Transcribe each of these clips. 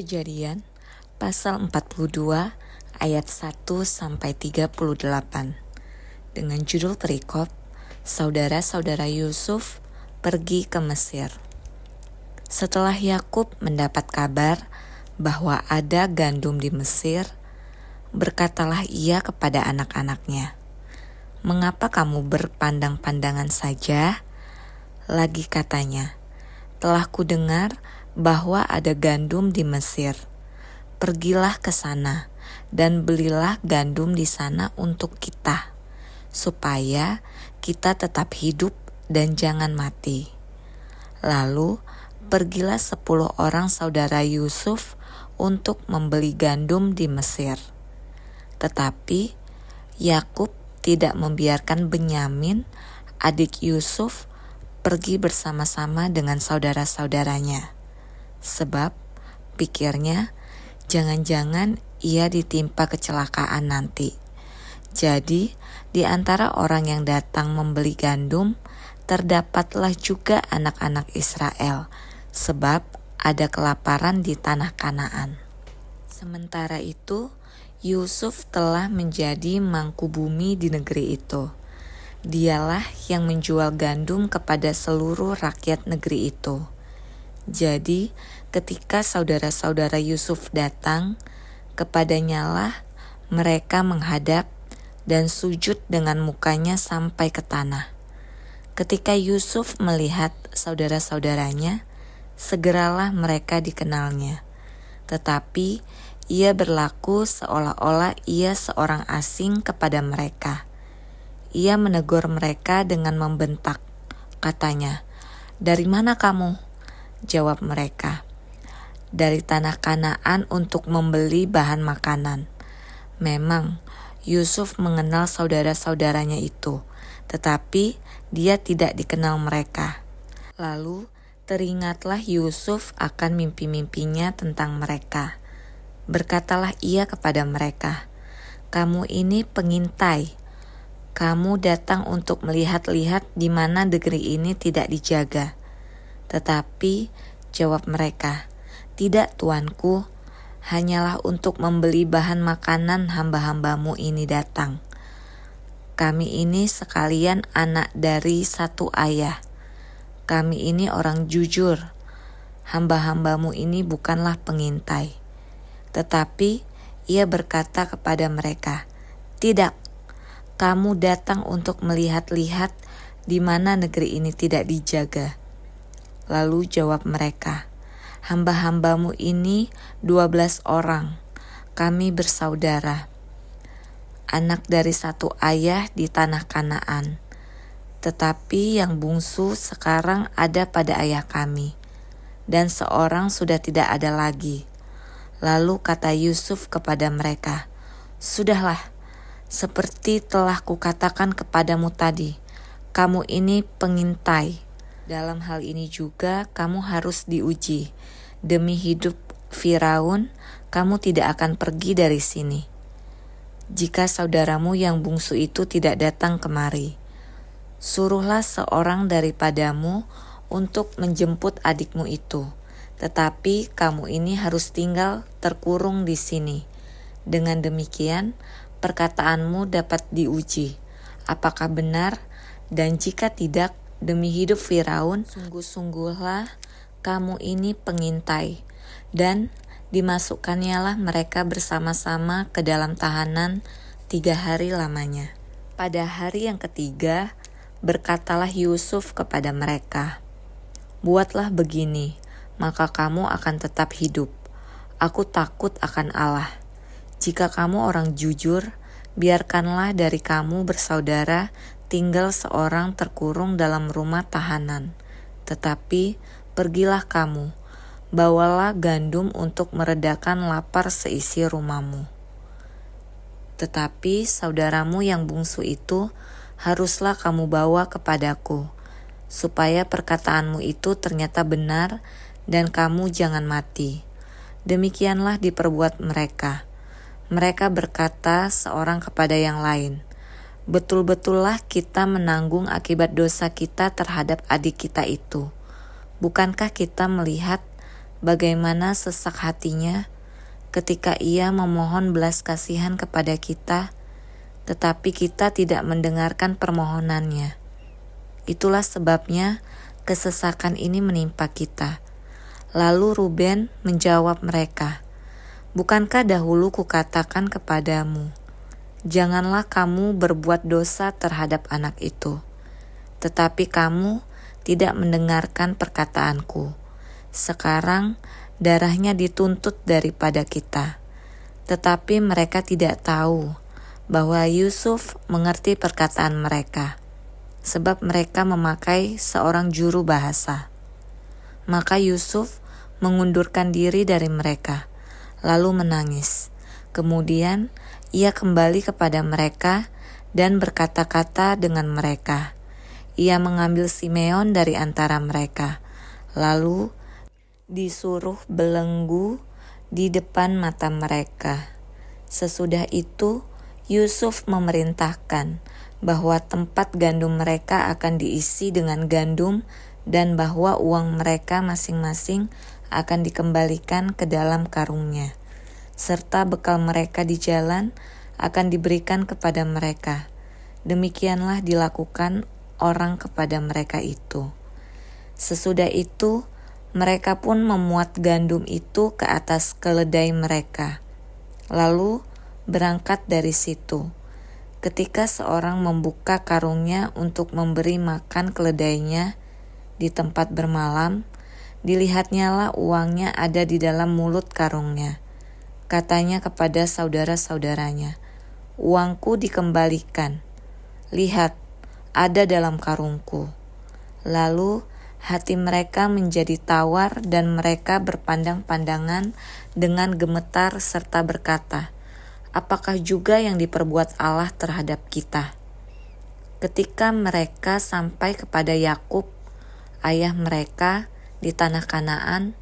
Kejadian pasal 42 ayat 1-38 dengan judul perikop Saudara-saudara Yusuf pergi ke Mesir. Setelah Yakub mendapat kabar bahwa ada gandum di Mesir, berkatalah ia kepada anak-anaknya, "Mengapa kamu berpandang-pandangan saja?" Lagi katanya, "Telah kudengar bahwa ada gandum di Mesir. Pergilah ke sana dan belilah gandum di sana untuk kita, supaya kita tetap hidup dan jangan mati." Lalu pergilah 10 orang saudara Yusuf untuk membeli gandum di Mesir. Tetapi Yakub tidak membiarkan Benyamin, adik Yusuf, pergi bersama-sama dengan saudara-saudaranya. Sebab pikirnya jangan-jangan ia ditimpa kecelakaan nanti. Jadi di antara orang yang datang membeli gandum terdapatlah juga anak-anak Israel, sebab ada kelaparan di tanah Kanaan. Sementara itu Yusuf telah menjadi mangkubumi di negeri itu. Dialah yang menjual gandum kepada seluruh rakyat negeri itu. Jadi ketika saudara-saudara Yusuf datang, kepadanyalah mereka menghadap dan sujud dengan mukanya sampai ke tanah. Ketika Yusuf melihat saudara-saudaranya, segeralah mereka dikenalnya. Tetapi ia berlaku seolah-olah ia seorang asing kepada mereka. Ia menegur mereka dengan membentak. Katanya, "Dari mana kamu?" Jawab mereka, "Dari tanah Kanaan untuk membeli bahan makanan." Memang Yusuf mengenal saudara-saudaranya itu, tetapi dia tidak dikenal mereka. Lalu teringatlah Yusuf akan mimpi-mimpinya tentang mereka. Berkatalah ia kepada mereka, "Kamu ini pengintai. Kamu datang untuk melihat-lihat di mana negeri ini tidak dijaga." Tetapi jawab mereka, "Tidak, tuanku, hanyalah untuk membeli bahan makanan hamba-hambamu ini datang. Kami ini sekalian anak dari satu ayah. Kami ini orang jujur. Hamba-hambamu ini bukanlah pengintai." Tetapi ia berkata kepada mereka, "Tidak, kamu datang untuk melihat-lihat di mana negeri ini tidak dijaga." Lalu jawab mereka, "Hamba-hambamu ini 12 orang, kami bersaudara, anak dari satu ayah di tanah Kanaan. Tetapi yang bungsu sekarang ada pada ayah kami, dan seorang sudah tidak ada lagi." Lalu kata Yusuf kepada mereka, "Sudahlah, seperti telah kukatakan kepadamu tadi, kamu ini pengintai. Dalam hal ini juga kamu harus diuji. Demi hidup Firaun, kamu tidak akan pergi dari sini. Jika saudaramu yang bungsu itu tidak datang kemari, suruhlah seorang daripadamu untuk menjemput adikmu itu. Tetapi kamu ini harus tinggal terkurung di sini. Dengan demikian, perkataanmu dapat diuji, apakah benar, dan jika tidak, demi hidup Firaun, sungguh-sungguhlah kamu ini pengintai." Dan dimasukkannya mereka bersama-sama ke dalam tahanan 3 hari lamanya. Pada hari yang ketiga, berkatalah Yusuf kepada mereka, "Buatlah begini, maka kamu akan tetap hidup. Aku takut akan Allah. Jika kamu orang jujur, biarkanlah dari kamu bersaudara tinggal seorang terkurung dalam rumah tahanan. Tetapi pergilah kamu, bawalah gandum untuk meredakan lapar seisi rumahmu. Tetapi saudaramu yang bungsu itu haruslah kamu bawa kepadaku, supaya perkataanmu itu ternyata benar dan kamu jangan mati." Demikianlah diperbuat mereka. Mereka berkata seorang kepada yang lain, "Betul-betullah kita menanggung akibat dosa kita terhadap adik kita itu. Bukankah kita melihat bagaimana sesak hatinya ketika ia memohon belas kasihan kepada kita, tetapi kita tidak mendengarkan permohonannya. Itulah sebabnya kesesakan ini menimpa kita. Lalu Ruben menjawab mereka, "Bukankah dahulu kukatakan kepadamu, janganlah kamu berbuat dosa terhadap anak itu? Tetapi kamu tidak mendengarkan perkataanku. Sekarang darahnya dituntut daripada kita." Tetapi mereka tidak tahu bahwa Yusuf mengerti perkataan mereka, sebab mereka memakai seorang juru bahasa. Maka Yusuf mengundurkan diri dari mereka, lalu menangis. Kemudian ia kembali kepada mereka dan berkata-kata dengan mereka. Ia mengambil Simeon dari antara mereka, lalu disuruh belenggu di depan mata mereka. Sesudah itu Yusuf memerintahkan bahwa tempat gandum mereka akan diisi dengan gandum dan bahwa uang mereka masing-masing akan dikembalikan ke dalam karungnya, serta bekal mereka di jalan akan diberikan kepada mereka. Demikianlah dilakukan orang kepada mereka itu. Sesudah itu mereka pun memuat gandum itu ke atas keledai mereka, lalu berangkat dari situ. Ketika seorang membuka karungnya untuk memberi makan keledainya di tempat bermalam, dilihatnyalah uangnya ada di dalam mulut karungnya. Katanya kepada saudara-saudaranya, "Uangku dikembalikan. Lihat, ada dalam karungku." Lalu hati mereka menjadi tawar dan mereka berpandang-pandangan dengan gemetar serta berkata, "Apakah juga yang diperbuat Allah terhadap kita?" Ketika mereka sampai kepada Yakub, ayah mereka, di tanah Kanaan,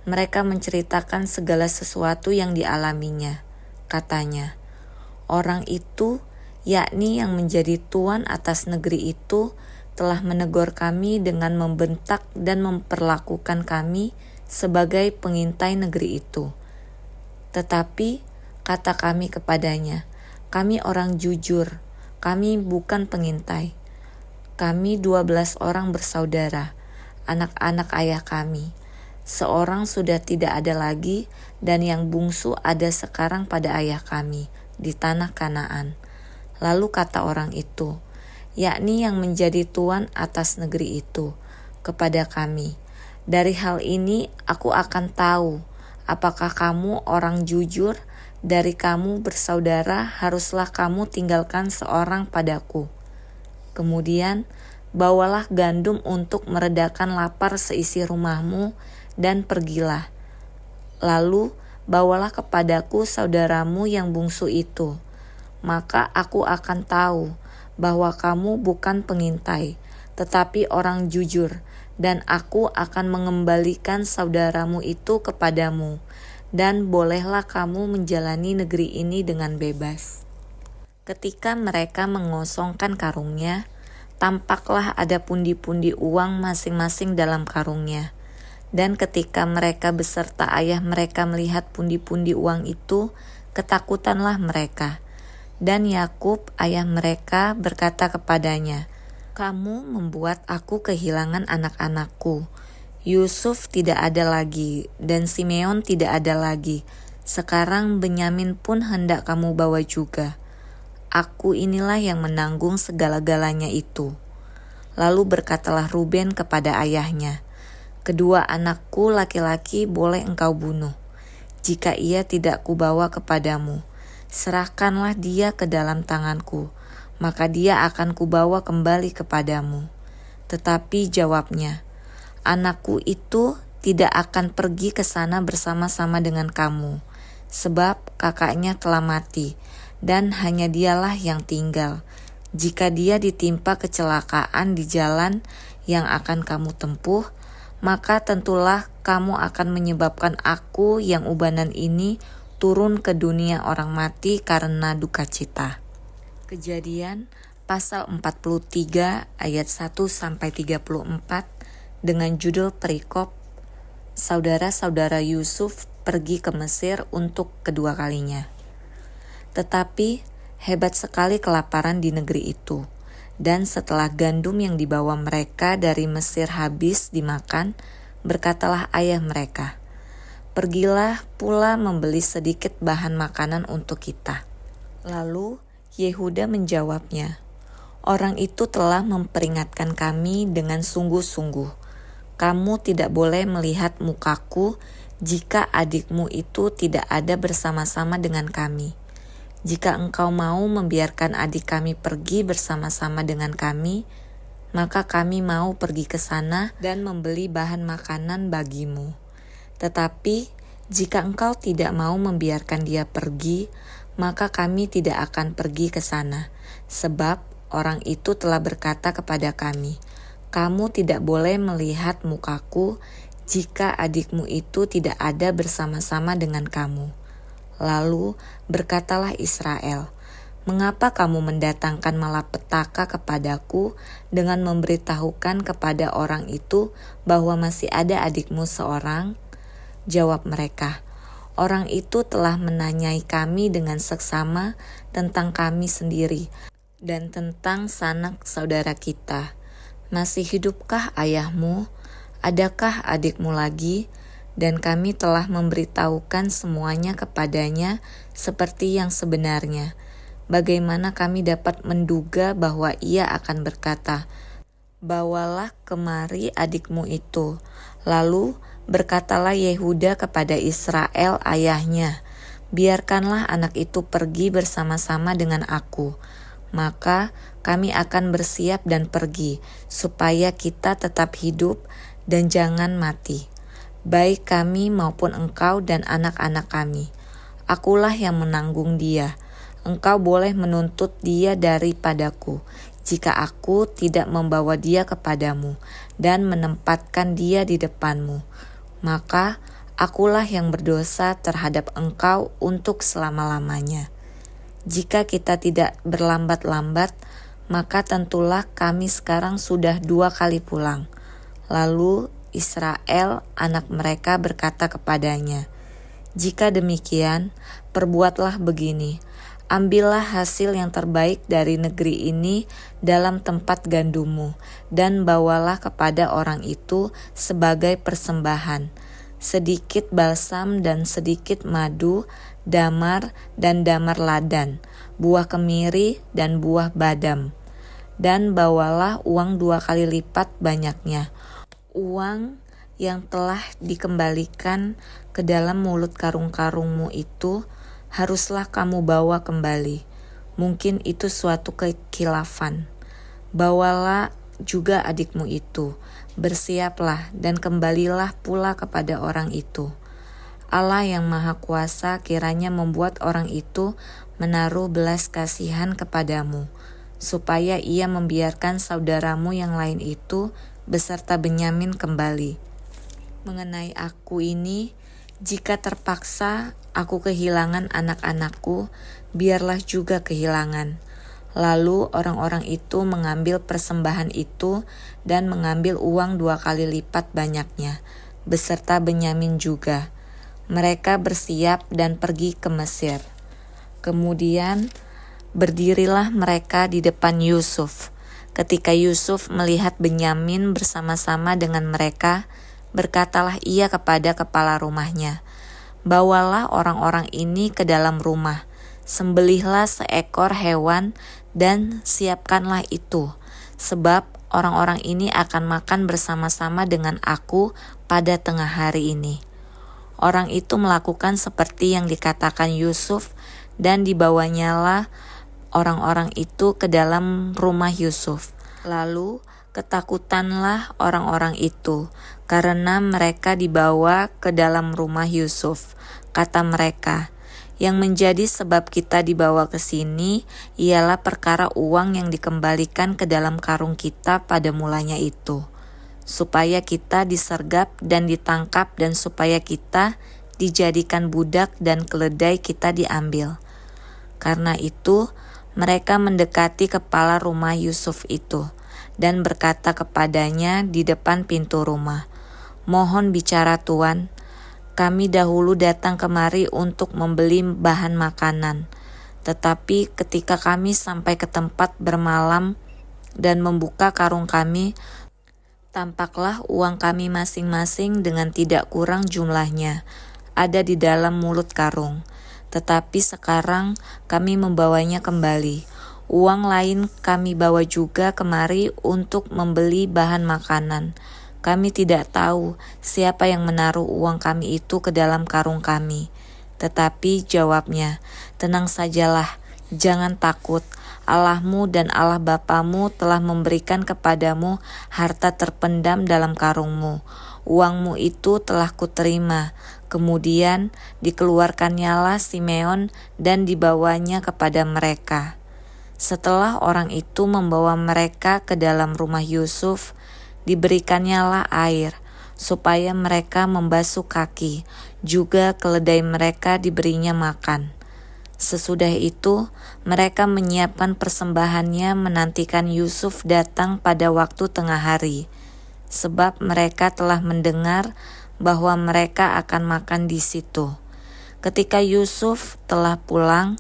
mereka menceritakan segala sesuatu yang dialaminya. Katanya, "Orang itu, yakni yang menjadi tuan atas negeri itu, telah menegur kami dengan membentak dan memperlakukan kami sebagai pengintai negeri itu. Tetapi kata kami kepadanya, 'Kami orang jujur, kami bukan pengintai. Kami 12 orang bersaudara, anak-anak ayah kami. Seorang sudah tidak ada lagi dan yang bungsu ada sekarang pada ayah kami di tanah Kanaan.' Lalu kata orang itu, yakni yang menjadi tuan atas negeri itu, kepada kami, 'Dari hal ini aku akan tahu apakah kamu orang jujur. Dari kamu bersaudara haruslah kamu tinggalkan seorang padaku. Kemudian bawalah gandum untuk meredakan lapar seisi rumahmu dan pergilah. Lalu bawalah kepadaku saudaramu yang bungsu itu. Maka aku akan tahu bahwa kamu bukan pengintai, tetapi orang jujur, dan aku akan mengembalikan saudaramu itu kepadamu, dan bolehlah kamu menjalani negeri ini dengan bebas." Ketika mereka mengosongkan karungnya, tampaklah ada pundi-pundi uang masing-masing dalam karungnya. Dan ketika mereka beserta ayah mereka melihat pundi-pundi uang itu, ketakutanlah mereka. Dan Yakub ayah mereka berkata kepadanya, "Kamu membuat aku kehilangan anak-anakku. Yusuf tidak ada lagi dan Simeon tidak ada lagi. Sekarang Benyamin pun hendak kamu bawa juga. Aku inilah yang menanggung segala-galanya itu." Lalu berkatalah Ruben kepada ayahnya, "Kedua anakku laki-laki boleh engkau bunuh. Jika ia tidak kubawa kepadamu, serahkanlah dia ke dalam tanganku, maka dia akan kubawa kembali kepadamu." Tetapi jawabnya, "Anakku itu tidak akan pergi ke sana bersama-sama dengan kamu, sebab kakaknya telah mati, dan hanya dialah yang tinggal. Jika dia ditimpa kecelakaan di jalan yang akan kamu tempuh, maka tentulah kamu akan menyebabkan aku yang ubanan ini turun ke dunia orang mati karena duka cita." Kejadian pasal 43 ayat 1-34 dengan judul perikop saudara-saudara Yusuf pergi ke Mesir untuk kedua kalinya. Tetapi hebat sekali kelaparan di negeri itu. Dan setelah gandum yang dibawa mereka dari Mesir habis dimakan, berkatalah ayah mereka, "Pergilah pula membeli sedikit bahan makanan untuk kita." Lalu Yehuda menjawabnya, "Orang itu telah memperingatkan kami dengan sungguh-sungguh. Kamu tidak boleh melihat mukaku jika adikmu itu tidak ada bersama-sama dengan kami. Jika engkau mau membiarkan adik kami pergi bersama-sama dengan kami, maka kami mau pergi ke sana dan membeli bahan makanan bagimu. Tetapi jika engkau tidak mau membiarkan dia pergi, maka kami tidak akan pergi ke sana, sebab orang itu telah berkata kepada kami, 'Kamu tidak boleh melihat mukaku jika adikmu itu tidak ada bersama-sama dengan kamu.' Lalu berkatalah Israel, 'Mengapa kamu mendatangkan malapetaka kepadaku dengan memberitahukan kepada orang itu bahwa masih ada adikmu seorang?' Jawab mereka, 'Orang itu telah menanyai kami dengan seksama tentang kami sendiri dan tentang sanak saudara kita. Masih hidupkah ayahmu? Adakah adikmu lagi?' Dan kami telah memberitahukan semuanya kepadanya seperti yang sebenarnya. Bagaimana kami dapat menduga bahwa ia akan berkata, 'Bawalah kemari adikmu itu.' Lalu berkatalah Yehuda kepada Israel ayahnya, 'Biarkanlah anak itu pergi bersama-sama dengan aku. Maka kami akan bersiap dan pergi, supaya kita tetap hidup dan jangan mati. Baik kami maupun engkau dan anak-anak kami. Akulah yang menanggung dia. Engkau boleh menuntut dia daripadaku, jika aku tidak membawa dia kepadamu dan menempatkan dia di depanmu. Maka akulah yang berdosa terhadap engkau untuk selama-lamanya. Jika kita tidak berlambat-lambat, maka tentulah kami sekarang sudah 2 kali pulang." Lalu Israel anak mereka berkata kepadanya, "Jika demikian, perbuatlah begini, ambillah hasil yang terbaik dari negeri ini dalam tempat gandummu, dan bawalah kepada orang itu sebagai persembahan, sedikit balsam dan sedikit madu, damar dan damar ladan, buah kemiri dan buah badam. Dan bawalah uang 2 kali lipat banyaknya, uang yang telah dikembalikan ke dalam mulut karung-karungmu itu haruslah kamu bawa kembali. Mungkin itu suatu kekhilafan. Bawalah juga adikmu itu, bersiaplah dan kembalilah pula kepada orang itu. Allah yang Maha Kuasa kiranya membuat orang itu menaruh belas kasihan kepadamu, supaya ia membiarkan saudaramu yang lain itu beserta Benyamin kembali. Mengenai aku ini, jika terpaksa aku kehilangan anak-anakku, biarlah juga kehilangan." Lalu orang-orang itu mengambil persembahan itu dan mengambil uang 2 kali lipat banyaknya, beserta Benyamin juga. Mereka bersiap dan pergi ke Mesir. Kemudian berdirilah mereka di depan Yusuf. Ketika Yusuf melihat Benyamin bersama-sama dengan mereka, berkatalah ia kepada kepala rumahnya, "Bawalah orang-orang ini ke dalam rumah, sembelihlah seekor hewan dan siapkanlah itu, sebab orang-orang ini akan makan bersama-sama dengan aku pada tengah hari ini." Orang itu melakukan seperti yang dikatakan Yusuf, dan dibawanyalah orang-orang itu ke dalam rumah Yusuf. Lalu ketakutanlah orang-orang itu, karena mereka dibawa ke dalam rumah Yusuf. Kata mereka, "Yang menjadi sebab kita dibawa ke sini ialah perkara uang yang dikembalikan ke dalam karung kita pada mulanya itu, supaya kita disergap dan ditangkap dan supaya kita dijadikan budak dan keledai kita diambil." Karena itu mereka mendekati kepala rumah Yusuf itu dan berkata kepadanya di depan pintu rumah, Mohon bicara Tuan, kami dahulu datang kemari untuk membeli bahan makanan. Tetapi ketika kami sampai ke tempat bermalam dan membuka karung kami, tampaklah uang kami masing-masing dengan tidak kurang jumlahnya ada di dalam mulut karung. Tetapi sekarang kami membawanya kembali. Uang lain kami bawa juga kemari untuk membeli bahan makanan. Kami tidak tahu siapa yang menaruh uang kami itu ke dalam karung kami. Tetapi jawabnya, tenang sajalah, jangan takut. Allahmu dan Allah Bapamu telah memberikan kepadamu harta terpendam dalam karungmu. Uangmu itu telah kuterima. Kemudian dikeluarkannyalah Simeon dan dibawanya kepada mereka. Setelah orang itu membawa mereka ke dalam rumah Yusuf, diberikannya air, supaya mereka membasuh kaki, juga keledai mereka diberinya makan. Sesudah itu, mereka menyiapkan persembahannya menantikan Yusuf datang pada waktu tengah hari, sebab mereka telah mendengar bahwa mereka akan makan di situ. Ketika Yusuf telah pulang,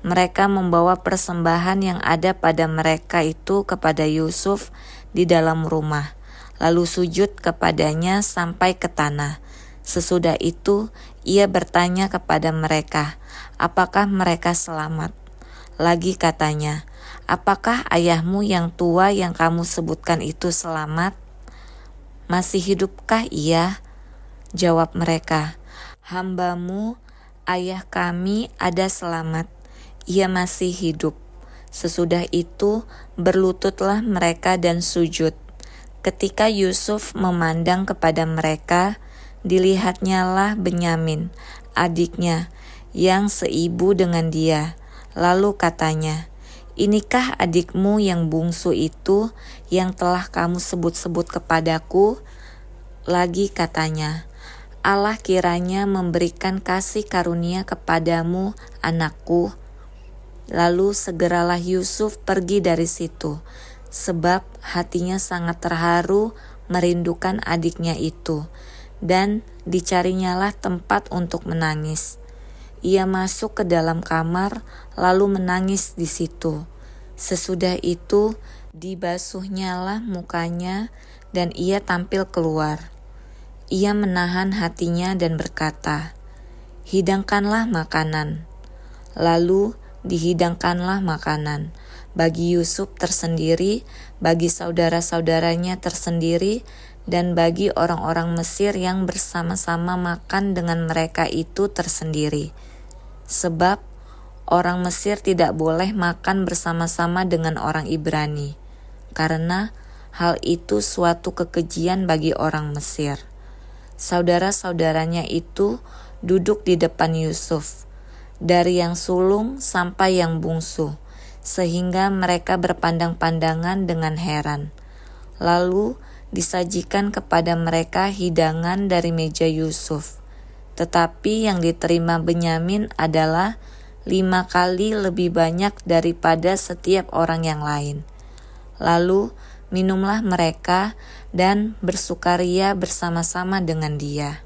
mereka membawa persembahan yang ada pada mereka itu kepada Yusuf di dalam rumah, lalu sujud kepadanya sampai ke tanah. Sesudah itu, ia bertanya kepada mereka, apakah mereka selamat? Lagi katanya, apakah ayahmu yang tua yang kamu sebutkan itu selamat? Masih hidupkah ia? Jawab mereka, hambamu, ayah kami ada selamat, ia masih hidup. Sesudah itu berlututlah mereka dan sujud. Ketika Yusuf memandang kepada mereka, dilihatnyalah Benyamin, adiknya, yang seibu dengan dia. Lalu katanya, inikah adikmu yang bungsu itu yang telah kamu sebut-sebut kepadaku? Lagi katanya, Allah kiranya memberikan kasih karunia kepadamu, anakku. Lalu segeralah Yusuf pergi dari situ, sebab hatinya sangat terharu merindukan adiknya itu, dan dicarinyalah tempat untuk menangis. Ia masuk ke dalam kamar, lalu menangis di situ. Sesudah itu dibasuhnyalah mukanya, dan ia tampil keluar. Ia menahan hatinya dan berkata, hidangkanlah makanan. Lalu dihidangkanlah makanan bagi Yusuf tersendiri, bagi saudara-saudaranya tersendiri, dan bagi orang-orang Mesir yang bersama-sama makan dengan mereka itu tersendiri. Sebab orang Mesir tidak boleh makan bersama-sama dengan orang Ibrani, karena hal itu suatu kekejian bagi orang Mesir. Saudara-saudaranya itu duduk di depan Yusuf, dari yang sulung sampai yang bungsu, sehingga mereka berpandang-pandangan dengan heran. Lalu disajikan kepada mereka hidangan dari meja Yusuf. Tetapi yang diterima Benyamin adalah 5 kali lebih banyak daripada setiap orang yang lain. Lalu minumlah mereka dan bersukaria bersama-sama dengan dia.